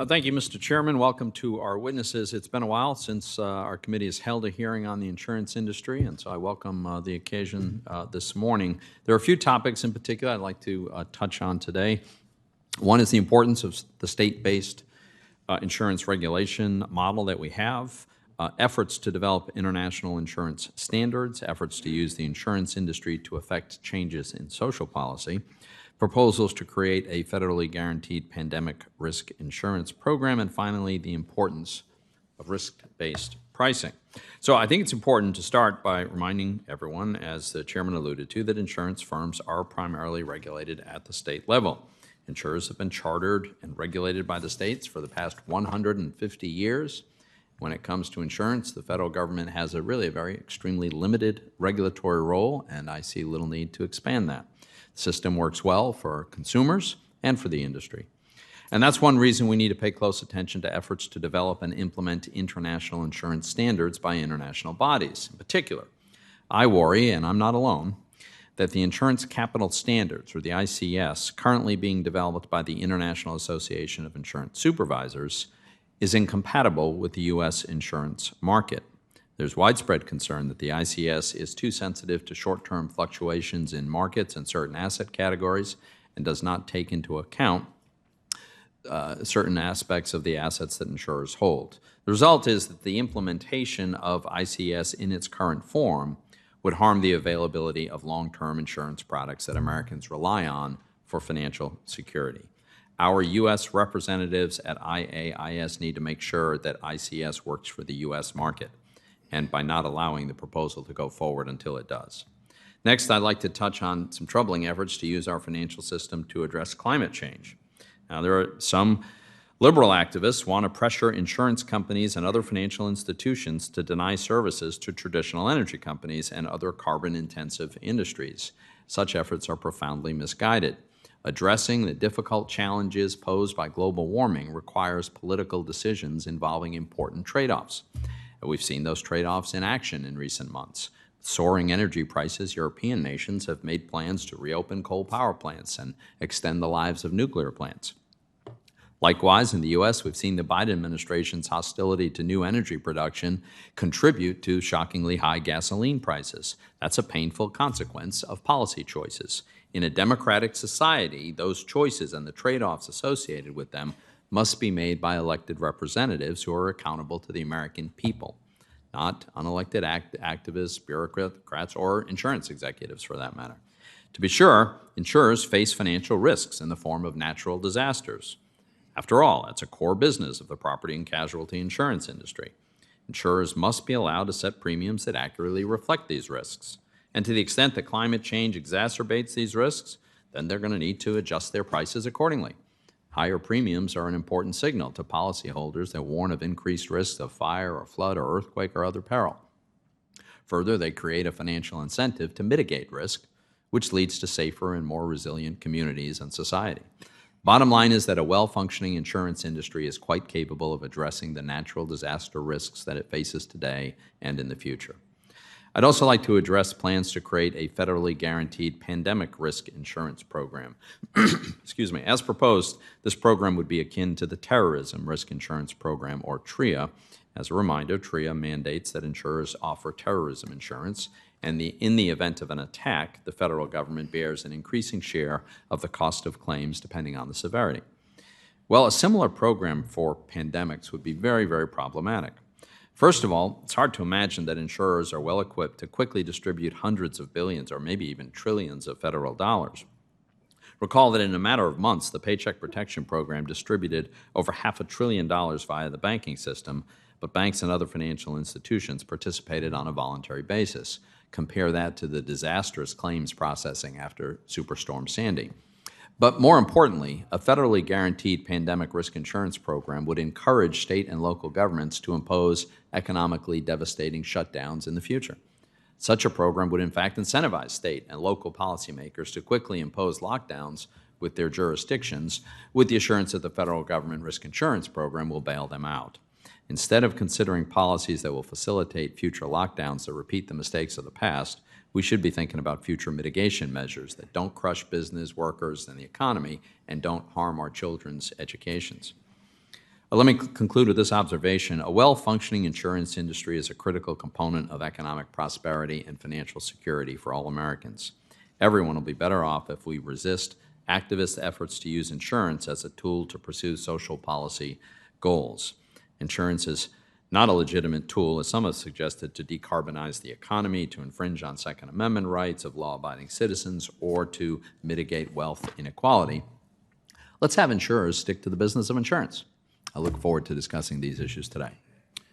Thank you, Mr. Chairman. Welcome to our witnesses. It's been a while since our committee has held a hearing on the insurance industry, and so I welcome the occasion this morning. There are a few topics in particular I'd like to touch on today. One is the importance of the state-based insurance regulation model that we have, efforts to develop international insurance standards, efforts to use the insurance industry to affect changes in social policy, proposals to create a federally guaranteed pandemic risk insurance program, and finally, the importance of risk-based pricing. So I think it's important to start by reminding everyone, as the chairman alluded to, that insurance firms are primarily regulated at the state level. Insurers have been chartered and regulated by the states for the past 150 years. When it comes to insurance, the federal government has a very extremely limited regulatory role, and I see little need to expand that. The system works well for consumers and for the industry. And that's one reason we need to pay close attention to efforts to develop and implement international insurance standards by international bodies. In particular, I worry, and I'm not alone, that the Insurance Capital Standards, or the ICS, currently being developed by the International Association of Insurance Supervisors, is incompatible with the U.S. insurance market. There's widespread concern that the ICS is too sensitive to short-term fluctuations in markets and certain asset categories and does not take into account certain aspects of the assets that insurers hold. The result is that the implementation of ICS in its current form would harm the availability of long-term insurance products that Americans rely on for financial security. Our U.S. representatives at IAIS need to make sure that ICS works for the U.S. market, and by not allowing the proposal to go forward until it does. Next, I'd like to touch on some troubling efforts to use our financial system to address climate change. Now, there are some liberal activists want to pressure insurance companies and other financial institutions to deny services to traditional energy companies and other carbon-intensive industries. Such efforts are profoundly misguided. Addressing the difficult challenges posed by global warming requires political decisions involving important trade-offs. We've seen those trade-offs in action in recent months. Soaring energy prices, European nations have made plans to reopen coal power plants and extend the lives of nuclear plants. Likewise, in the U.S., we've seen the Biden administration's hostility to new energy production contribute to shockingly high gasoline prices. That's a painful consequence of policy choices. In a democratic society, those choices and the trade-offs associated with them must be made by elected representatives who are accountable to the American people, not unelected activists, bureaucrats, or insurance executives for that matter. To be sure, insurers face financial risks in the form of natural disasters. After all, that's a core business of the property and casualty insurance industry. Insurers must be allowed to set premiums that accurately reflect these risks. And to the extent that climate change exacerbates these risks, then they're going to need to adjust their prices accordingly. Higher premiums are an important signal to policyholders that warn of increased risks of fire or flood or earthquake or other peril. Further, they create a financial incentive to mitigate risk, which leads to safer and more resilient communities and society. Bottom line is that a well-functioning insurance industry is quite capable of addressing the natural disaster risks that it faces today and in the future. I'd also like to address plans to create a federally guaranteed pandemic risk insurance program. Excuse me. As proposed, this program would be akin to the Terrorism Risk Insurance Program, or TRIA. As a reminder, TRIA mandates that insurers offer terrorism insurance, and in the event of an attack, the federal government bears an increasing share of the cost of claims depending on the severity. Well, a similar program for pandemics would be very, very problematic. First of all, it's hard to imagine that insurers are well equipped to quickly distribute hundreds of billions or maybe even trillions of federal dollars. Recall that in a matter of months, the Paycheck Protection Program distributed over $500 billion via the banking system, but banks and other financial institutions participated on a voluntary basis. Compare that to the disastrous claims processing after Superstorm Sandy. But more importantly, a federally guaranteed pandemic risk insurance program would encourage state and local governments to impose economically devastating shutdowns in the future. Such a program would in fact incentivize state and local policymakers to quickly impose lockdowns with their jurisdictions with the assurance that the federal government risk insurance program will bail them out. Instead of considering policies that will facilitate future lockdowns that repeat the mistakes of the past, we should be thinking about future mitigation measures that don't crush business, workers, and the economy and don't harm our children's educations. Let me conclude with this observation. A well-functioning insurance industry is a critical component of economic prosperity and financial security for all Americans. Everyone will be better off if we resist activist efforts to use insurance as a tool to pursue social policy goals. Insurance is not a legitimate tool, as some have suggested, to decarbonize the economy, to infringe on Second Amendment rights of law-abiding citizens, or to mitigate wealth inequality. Let's have insurers stick to the business of insurance. I look forward to discussing these issues today.